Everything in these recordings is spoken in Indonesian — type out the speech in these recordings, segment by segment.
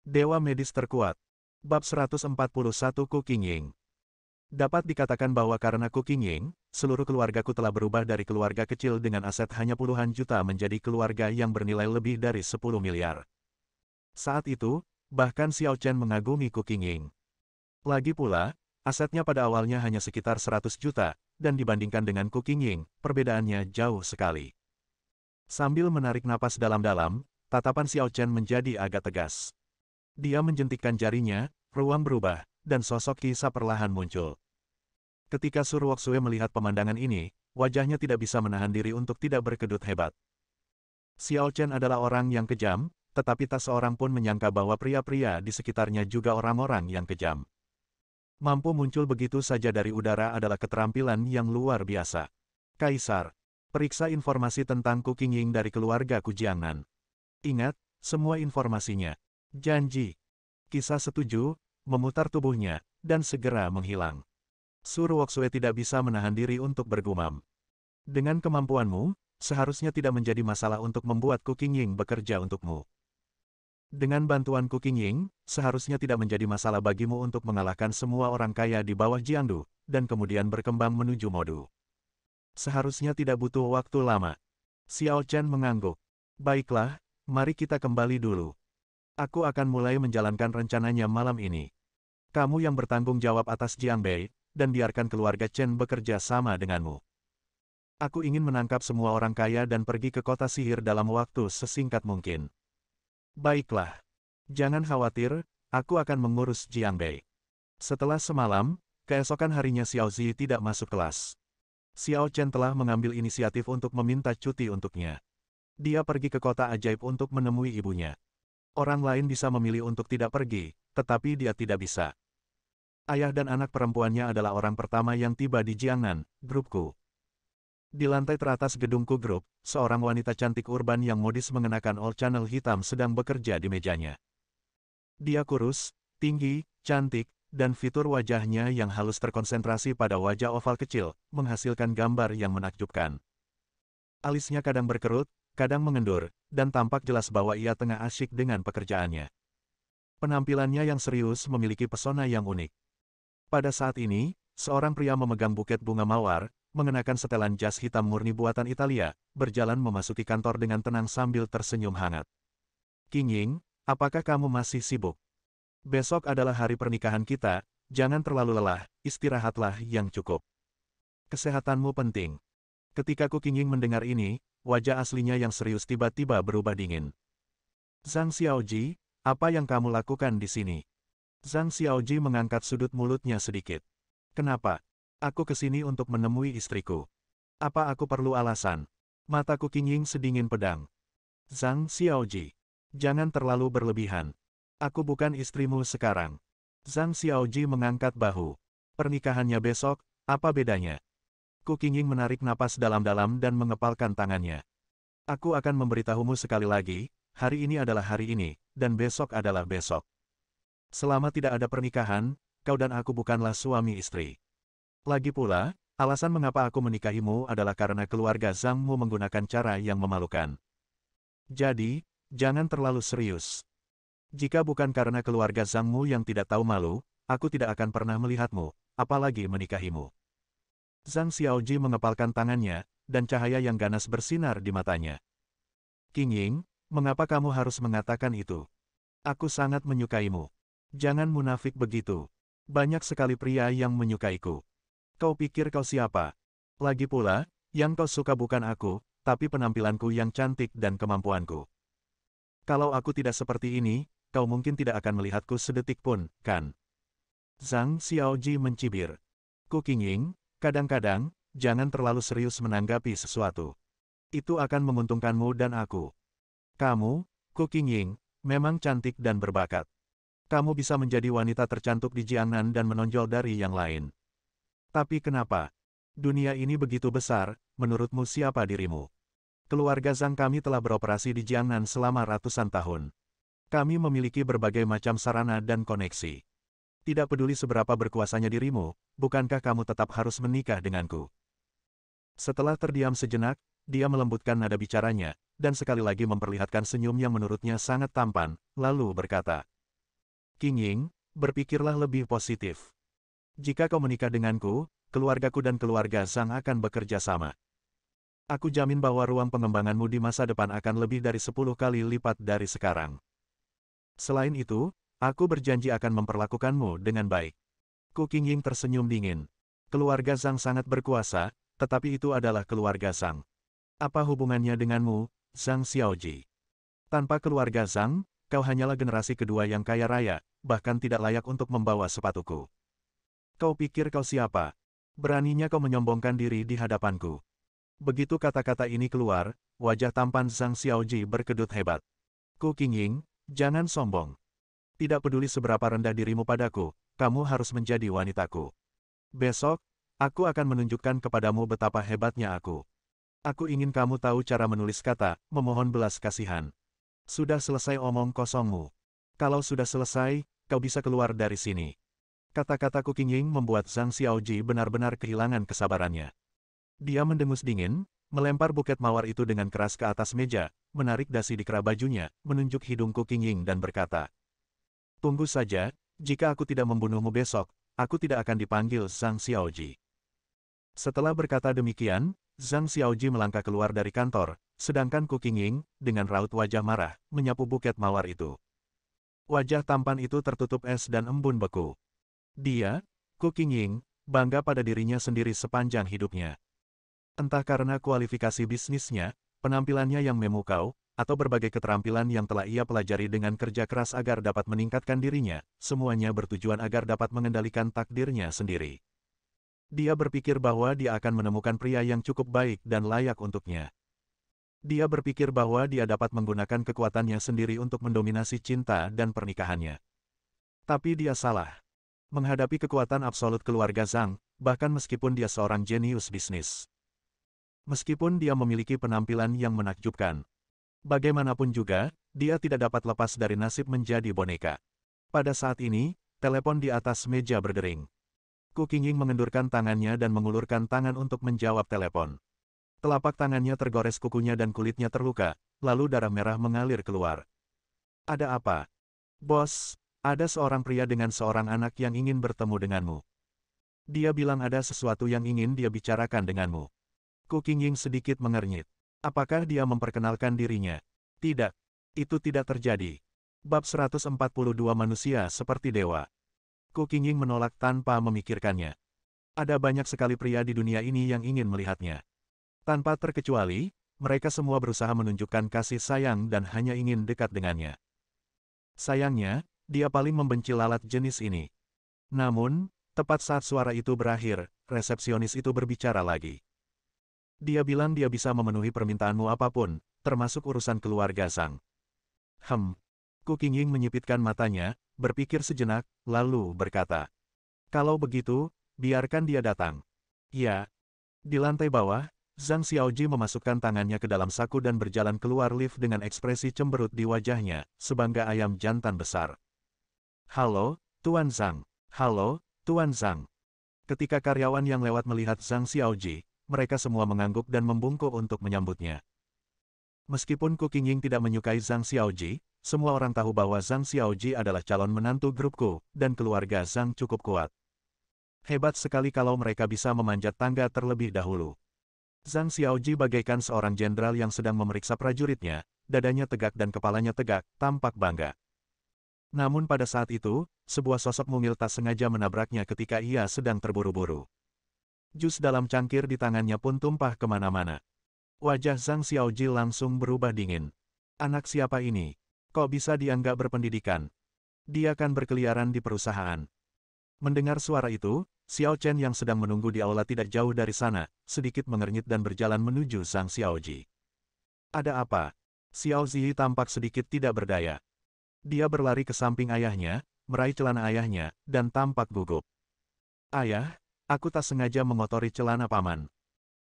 Dewa medis terkuat. Bab 141 Ku Qingying. Dapat dikatakan bahwa karena Ku Qingying, seluruh keluargaku telah berubah dari keluarga kecil dengan aset hanya puluhan juta menjadi keluarga yang bernilai lebih dari 10 miliar. Saat itu, bahkan Xiao Chen mengagumi Ku Qingying. Lagi pula, asetnya pada awalnya hanya sekitar 100 juta, dan dibandingkan dengan Ku Qingying, perbedaannya jauh sekali. Sambil menarik napas dalam-dalam, tatapan Xiao Chen menjadi agak tegas. Dia menjentikkan jarinya, ruang berubah, dan sosok Qisa perlahan muncul. Ketika Su Ruoxue melihat pemandangan ini, wajahnya tidak bisa menahan diri untuk tidak berkedut hebat. Xiao Chen adalah orang yang kejam, tetapi tak seorang pun menyangka bahwa pria-pria di sekitarnya juga orang-orang yang kejam. Mampu muncul begitu saja dari udara adalah keterampilan yang luar biasa. Kaisar, periksa informasi tentang Ku Qingying dari keluarga Ku Jiangnan. Ingat, semua informasinya. Janji. Qisa setuju, memutar tubuhnya, dan segera menghilang. Su Ruoxue tidak bisa menahan diri untuk bergumam. Dengan kemampuanmu, seharusnya tidak menjadi masalah untuk membuat Ku Qingying bekerja untukmu. Dengan bantuan Ku Qingying, seharusnya tidak menjadi masalah bagimu untuk mengalahkan semua orang kaya di bawah Jiangdu, dan kemudian berkembang menuju Modu. Seharusnya tidak butuh waktu lama. Xiao Chen mengangguk. Baiklah, mari kita kembali dulu. Aku akan mulai menjalankan rencananya malam ini. Kamu yang bertanggung jawab atas Jiang Bei, dan biarkan keluarga Chen bekerja sama denganmu. Aku ingin menangkap semua orang kaya dan pergi ke kota sihir dalam waktu sesingkat mungkin. Baiklah. Jangan khawatir, aku akan mengurus Jiang Bei. Setelah semalam, keesokan harinya Xiao Zi tidak masuk kelas. Xiao Chen telah mengambil inisiatif untuk meminta cuti untuknya. Dia pergi ke kota ajaib untuk menemui ibunya. Orang lain bisa memilih untuk tidak pergi, tetapi dia tidak bisa. Ayah dan anak perempuannya adalah orang pertama yang tiba di Jiangnan, grupku. Di lantai teratas gedungku grup, seorang wanita cantik urban yang modis mengenakan all channel hitam sedang bekerja di mejanya. Dia kurus, tinggi, cantik, dan fitur wajahnya yang halus terkonsentrasi pada wajah oval kecil, menghasilkan gambar yang menakjubkan. Alisnya kadang berkerut, kadang mengendur, dan tampak jelas bahwa ia tengah asyik dengan pekerjaannya. Penampilannya yang serius memiliki pesona yang unik. Pada saat ini, seorang pria memegang buket bunga mawar, mengenakan setelan jas hitam murni buatan Italia, berjalan memasuki kantor dengan tenang sambil tersenyum hangat. Qingying, apakah kamu masih sibuk? Besok adalah hari pernikahan kita, jangan terlalu lelah, istirahatlah yang cukup. Kesehatanmu penting. Ketika Ku Qingying mendengar ini, wajah aslinya yang serius tiba-tiba berubah dingin. Zhang Xiaoji, apa yang kamu lakukan di sini? Zhang Xiaoji mengangkat sudut mulutnya sedikit. Kenapa? Aku ke sini untuk menemui istriku. Apa aku perlu alasan? Mata Ku Qingying sedingin pedang. Zhang Xiaoji, jangan terlalu berlebihan. Aku bukan istrimu sekarang. Zhang Xiaoji mengangkat bahu. Pernikahannya besok, apa bedanya? Ku Qingying menarik napas dalam-dalam dan mengepalkan tangannya. Aku akan memberitahumu sekali lagi, hari ini adalah hari ini, dan besok adalah besok. Selama tidak ada pernikahan, kau dan aku bukanlah suami istri. Lagi pula, alasan mengapa aku menikahimu adalah karena keluarga Zhangmu menggunakan cara yang memalukan. Jadi, jangan terlalu serius. Jika bukan karena keluarga Zhangmu yang tidak tahu malu, aku tidak akan pernah melihatmu, apalagi menikahimu. Zhang Xiaoji mengepalkan tangannya, dan cahaya yang ganas bersinar di matanya. Qingying, mengapa kamu harus mengatakan itu? Aku sangat menyukaimu. Jangan munafik begitu. Banyak sekali pria yang menyukaiku. Kau pikir kau siapa? Lagi pula, yang kau suka bukan aku, tapi penampilanku yang cantik dan kemampuanku. Kalau aku tidak seperti ini, kau mungkin tidak akan melihatku sedetik pun, kan? Zhang Xiaoji mencibir. Ku Qingying, kadang-kadang, jangan terlalu serius menanggapi sesuatu. Itu akan menguntungkanmu dan aku. Kamu, Ku Qingying, memang cantik dan berbakat. Kamu bisa menjadi wanita tercantik di Jiangnan dan menonjol dari yang lain. Tapi kenapa? Dunia ini begitu besar, menurutmu siapa dirimu? Keluarga Zhang kami telah beroperasi di Jiangnan selama ratusan tahun. Kami memiliki berbagai macam sarana dan koneksi. Tidak peduli seberapa berkuasanya dirimu, bukankah kamu tetap harus menikah denganku? Setelah terdiam sejenak, dia melembutkan nada bicaranya, dan sekali lagi memperlihatkan senyum yang menurutnya sangat tampan, lalu berkata, Qing Ying, berpikirlah lebih positif. Jika kau menikah denganku, keluargaku dan keluarga Zhang akan bekerja sama. Aku jamin bahwa ruang pengembanganmu di masa depan akan lebih dari 10 kali lipat dari sekarang. Selain itu, aku berjanji akan memperlakukanmu dengan baik. Ku Qingying tersenyum dingin. Keluarga Zhang sangat berkuasa, tetapi itu adalah keluarga Zhang. Apa hubungannya denganmu, Zhang Xiaoji? Tanpa keluarga Zhang, kau hanyalah generasi kedua yang kaya raya, bahkan tidak layak untuk membawa sepatuku. Kau pikir kau siapa? Beraninya kau menyombongkan diri di hadapanku. Begitu kata-kata ini keluar, wajah tampan Zhang Xiaoji berkedut hebat. Ku Qingying, jangan sombong. Tidak peduli seberapa rendah dirimu padaku, kamu harus menjadi wanitaku. Besok, aku akan menunjukkan kepadamu betapa hebatnya aku. Aku ingin kamu tahu cara menulis kata, memohon belas kasihan. Sudah selesai omong kosongmu. Kalau sudah selesai, kau bisa keluar dari sini. Kata-kata Ku Qingying membuat Zhang Xiaoji benar-benar kehilangan kesabarannya. Dia mendengus dingin, melempar buket mawar itu dengan keras ke atas meja, menarik dasi di kera bajunya, menunjuk hidung Ku Qingying dan berkata, "Tunggu saja, jika aku tidak membunuhmu besok, aku tidak akan dipanggil Zhang Xiaoji." Setelah berkata demikian, Zhang Xiaoji melangkah keluar dari kantor, sedangkan Ku Qingying, dengan raut wajah marah, menyapu buket mawar itu. Wajah tampan itu tertutup es dan embun beku. Dia, Ku Qingying, bangga pada dirinya sendiri sepanjang hidupnya. Entah karena kualifikasi bisnisnya, penampilannya yang memukau, atau berbagai keterampilan yang telah ia pelajari dengan kerja keras agar dapat meningkatkan dirinya, semuanya bertujuan agar dapat mengendalikan takdirnya sendiri. Dia berpikir bahwa dia akan menemukan pria yang cukup baik dan layak untuknya. Dia berpikir bahwa dia dapat menggunakan kekuatannya sendiri untuk mendominasi cinta dan pernikahannya. Tapi dia salah. Menghadapi kekuatan absolut keluarga Zhang, bahkan meskipun dia seorang jenius bisnis. Meskipun dia memiliki penampilan yang menakjubkan. Bagaimanapun juga, dia tidak dapat lepas dari nasib menjadi boneka. Pada saat ini, telepon di atas meja berdering. Ku Qingying mengendurkan tangannya dan mengulurkan tangan untuk menjawab telepon. Telapak tangannya tergores kukunya dan kulitnya terluka, lalu darah merah mengalir keluar. "Ada apa?" "Bos, ada seorang pria dengan seorang anak yang ingin bertemu denganmu. Dia bilang ada sesuatu yang ingin dia bicarakan denganmu." Ku Qingying sedikit mengernyit. Apakah dia memperkenalkan dirinya? Tidak. Itu tidak terjadi. Bab 142 Manusia Seperti Dewa. Ku Qingying menolak tanpa memikirkannya. Ada banyak sekali pria di dunia ini yang ingin melihatnya. Tanpa terkecuali, mereka semua berusaha menunjukkan kasih sayang dan hanya ingin dekat dengannya. Sayangnya, dia paling membenci lalat jenis ini. Namun, tepat saat suara itu berakhir, resepsionis itu berbicara lagi. Dia bilang dia bisa memenuhi permintaanmu apapun, termasuk urusan keluarga Zhang. Ku Qingying menyipitkan matanya, berpikir sejenak, lalu berkata, "Kalau begitu, biarkan dia datang." Ya. Di lantai bawah, Zhang Xiaoji memasukkan tangannya ke dalam saku dan berjalan keluar lift dengan ekspresi cemberut di wajahnya, sebangga ayam jantan besar. "Halo, Tuan Zhang. Halo, Tuan Zhang." Ketika karyawan yang lewat melihat Zhang Xiaoji, mereka semua mengangguk dan membungkuk untuk menyambutnya. Meskipun Ku Qingying tidak menyukai Zhang Xiaoji, semua orang tahu bahwa Zhang Xiaoji adalah calon menantu grupku, dan keluarga Zhang cukup kuat. Hebat sekali kalau mereka bisa memanjat tangga terlebih dahulu. Zhang Xiaoji bagaikan seorang jenderal yang sedang memeriksa prajuritnya, dadanya tegak dan kepalanya tegak, tampak bangga. Namun pada saat itu, sebuah sosok mungil tak sengaja menabraknya ketika ia sedang terburu-buru. Jus dalam cangkir di tangannya pun tumpah kemana-mana. Wajah Zhang Xiaoji langsung berubah dingin. Anak siapa ini? Kok bisa dia nggak berpendidikan? Dia kan berkeliaran di perusahaan. Mendengar suara itu, Xiao Chen yang sedang menunggu di aula tidak jauh dari sana, sedikit mengernyit dan berjalan menuju Zhang Xiaoji. "Ada apa?" Xiao Ziyi tampak sedikit tidak berdaya. Dia berlari ke samping ayahnya, meraih celana ayahnya, dan tampak gugup. "Ayah, aku tak sengaja mengotori celana paman."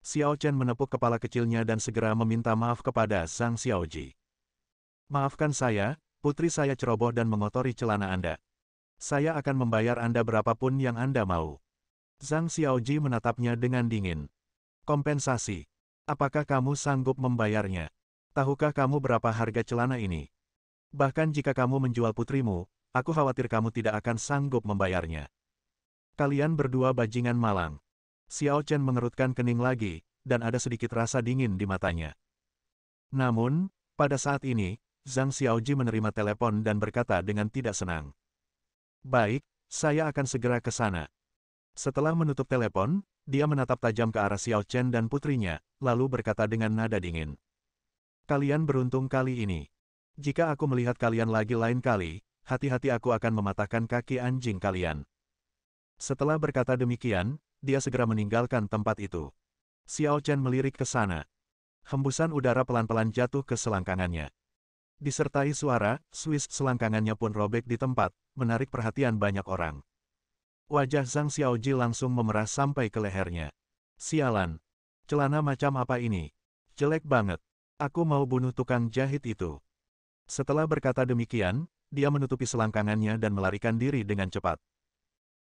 Xiao Chen menepuk kepala kecilnya dan segera meminta maaf kepada Zhang Xiaoji. "Maafkan saya, putri saya ceroboh dan mengotori celana Anda. Saya akan membayar Anda berapapun yang Anda mau." Zhang Xiaoji menatapnya dengan dingin. "Kompensasi? Apakah kamu sanggup membayarnya? Tahukah kamu berapa harga celana ini? Bahkan jika kamu menjual putrimu, aku khawatir kamu tidak akan sanggup membayarnya. Kalian berdua bajingan malang. Xiao Chen mengerutkan kening lagi, dan ada sedikit rasa dingin di matanya. Namun, pada saat ini, Zhang Xiaoji menerima telepon dan berkata dengan tidak senang. Baik, saya akan segera ke sana. Setelah menutup telepon, dia menatap tajam ke arah Xiao Chen dan putrinya, lalu berkata dengan nada dingin. Kalian beruntung kali ini. Jika aku melihat kalian lagi lain kali, hati-hati aku akan mematahkan kaki anjing kalian. Setelah berkata demikian, dia segera meninggalkan tempat itu. Xiao Chen melirik ke sana. Hembusan udara pelan-pelan jatuh ke selangkangannya. Disertai suara, Swiss selangkangannya pun robek di tempat, menarik perhatian banyak orang. Wajah Zhang Xiaoji langsung memerah sampai ke lehernya. Sialan. Celana macam apa ini? Jelek banget. Aku mau bunuh tukang jahit itu. Setelah berkata demikian, dia menutupi selangkangannya dan melarikan diri dengan cepat.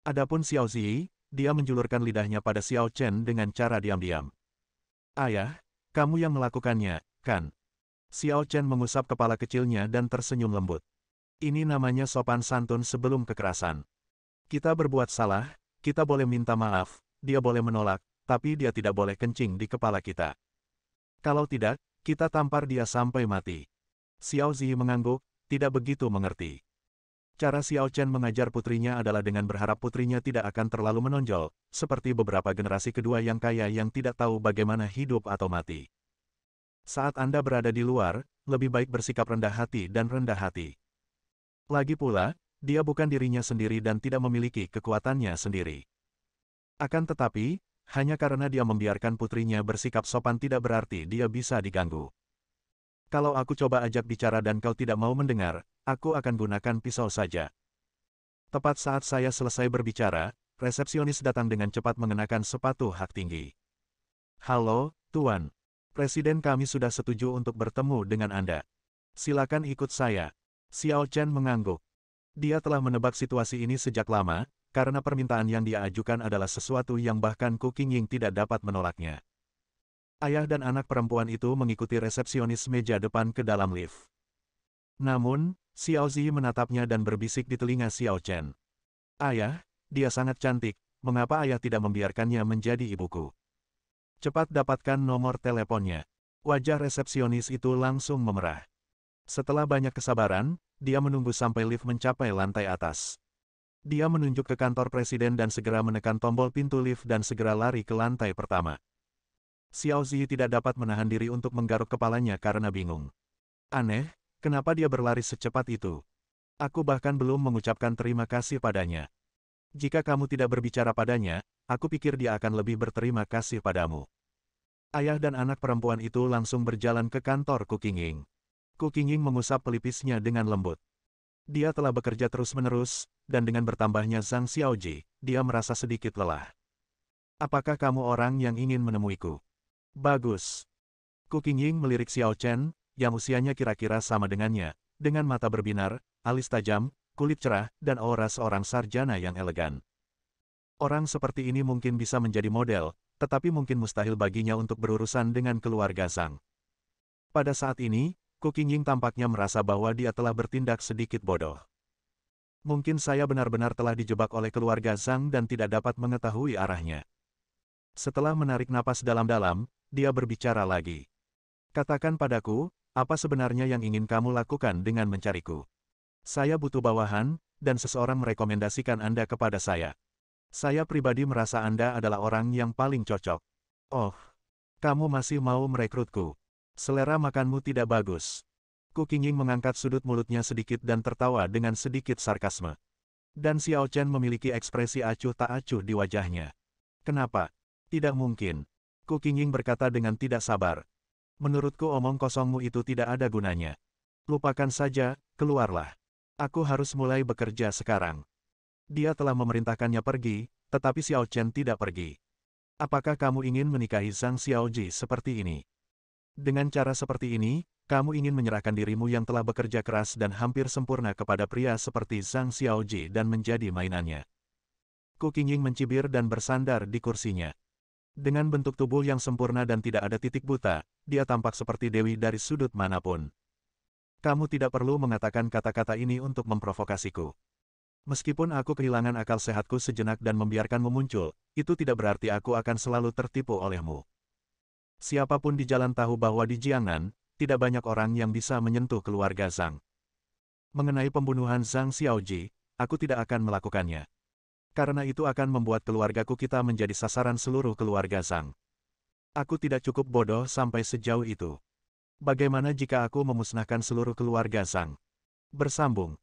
Adapun Xiao Zi, dia menjulurkan lidahnya pada Xiao Chen dengan cara diam-diam. Ayah, kamu yang melakukannya, kan? Xiao Chen mengusap kepala kecilnya dan tersenyum lembut. Ini namanya sopan santun sebelum kekerasan. Kita berbuat salah, kita boleh minta maaf, dia boleh menolak, tapi dia tidak boleh kencing di kepala kita. Kalau tidak, kita tampar dia sampai mati. Xiao Zi mengangguk, tidak begitu mengerti. Cara Xiao Chen mengajar putrinya adalah dengan berharap putrinya tidak akan terlalu menonjol, seperti beberapa generasi kedua yang kaya yang tidak tahu bagaimana hidup atau mati. Saat Anda berada di luar, lebih baik bersikap rendah hati dan rendah hati. Lagi pula, dia bukan dirinya sendiri dan tidak memiliki kekuatannya sendiri. Akan tetapi, hanya karena dia membiarkan putrinya bersikap sopan tidak berarti dia bisa diganggu. Kalau aku coba ajak bicara dan kau tidak mau mendengar, aku akan gunakan pisau saja. Tepat saat saya selesai berbicara, resepsionis datang dengan cepat mengenakan sepatu hak tinggi. Halo, Tuan. Presiden kami sudah setuju untuk bertemu dengan Anda. Silakan ikut saya. Xiao Chen mengangguk. Dia telah menebak situasi ini sejak lama, karena permintaan yang dia ajukan adalah sesuatu yang bahkan Ku Qingying tidak dapat menolaknya. Ayah dan anak perempuan itu mengikuti resepsionis meja depan ke dalam lift. Namun, Xiao Zi menatapnya dan berbisik di telinga Xiao Chen. Ayah, dia sangat cantik, mengapa ayah tidak membiarkannya menjadi ibuku? Cepat dapatkan nomor teleponnya. Wajah resepsionis itu langsung memerah. Setelah banyak kesabaran, dia menunggu sampai lift mencapai lantai atas. Dia menunjuk ke kantor presiden dan segera menekan tombol pintu lift dan segera lari ke lantai pertama. Xiao Zi tidak dapat menahan diri untuk menggaruk kepalanya karena bingung. Aneh, kenapa dia berlari secepat itu? Aku bahkan belum mengucapkan terima kasih padanya. Jika kamu tidak berbicara padanya, aku pikir dia akan lebih berterima kasih padamu. Ayah dan anak perempuan itu langsung berjalan ke kantor Ku Qingying. Ku Qingying mengusap pelipisnya dengan lembut. Dia telah bekerja terus-menerus, dan dengan bertambahnya Zhang Xiaoji, dia merasa sedikit lelah. Apakah kamu orang yang ingin menemuiku? Bagus. Ku Qingying melirik Xiao Chen, yang usianya kira-kira sama dengannya, dengan mata berbinar, alis tajam, kulit cerah, dan aura seorang sarjana yang elegan. Orang seperti ini mungkin bisa menjadi model, tetapi mungkin mustahil baginya untuk berurusan dengan keluarga Zhang. Pada saat ini, Ku Qingying tampaknya merasa bahwa dia telah bertindak sedikit bodoh. Mungkin saya benar-benar telah dijebak oleh keluarga Zhang dan tidak dapat mengetahui arahnya. Setelah menarik napas dalam-dalam, dia berbicara lagi. Katakan padaku, apa sebenarnya yang ingin kamu lakukan dengan mencariku? Saya butuh bawahan, dan seseorang merekomendasikan Anda kepada saya. Saya pribadi merasa Anda adalah orang yang paling cocok. Oh, kamu masih mau merekrutku? Selera makanmu tidak bagus. Ku Qingying mengangkat sudut mulutnya sedikit dan tertawa dengan sedikit sarkasme. Dan Xiao Chen memiliki ekspresi acuh tak acuh di wajahnya. Kenapa? Tidak mungkin. Ku Qingying berkata dengan tidak sabar. Menurutku omong kosongmu itu tidak ada gunanya. Lupakan saja, keluarlah. Aku harus mulai bekerja sekarang. Dia telah memerintahkannya pergi, tetapi Xiao Chen tidak pergi. Apakah kamu ingin menikahi Zhang Xiaoji seperti ini? Dengan cara seperti ini, kamu ingin menyerahkan dirimu yang telah bekerja keras dan hampir sempurna kepada pria seperti Zhang Xiaoji dan menjadi mainannya. Ku Qingying mencibir dan bersandar di kursinya. Dengan bentuk tubuh yang sempurna dan tidak ada titik buta, dia tampak seperti dewi dari sudut manapun. Kamu tidak perlu mengatakan kata-kata ini untuk memprovokasiku. Meskipun aku kehilangan akal sehatku sejenak dan membiarkanmu muncul, itu tidak berarti aku akan selalu tertipu olehmu. Siapapun di jalan tahu bahwa di Jiangnan, tidak banyak orang yang bisa menyentuh keluarga Zhang. Mengenai pembunuhan Zhang Xiaoji, aku tidak akan melakukannya. Karena itu akan membuat keluargaku kita menjadi sasaran seluruh keluarga Zhang. Aku tidak cukup bodoh sampai sejauh itu. Bagaimana jika aku memusnahkan seluruh keluarga Zhang? Bersambung.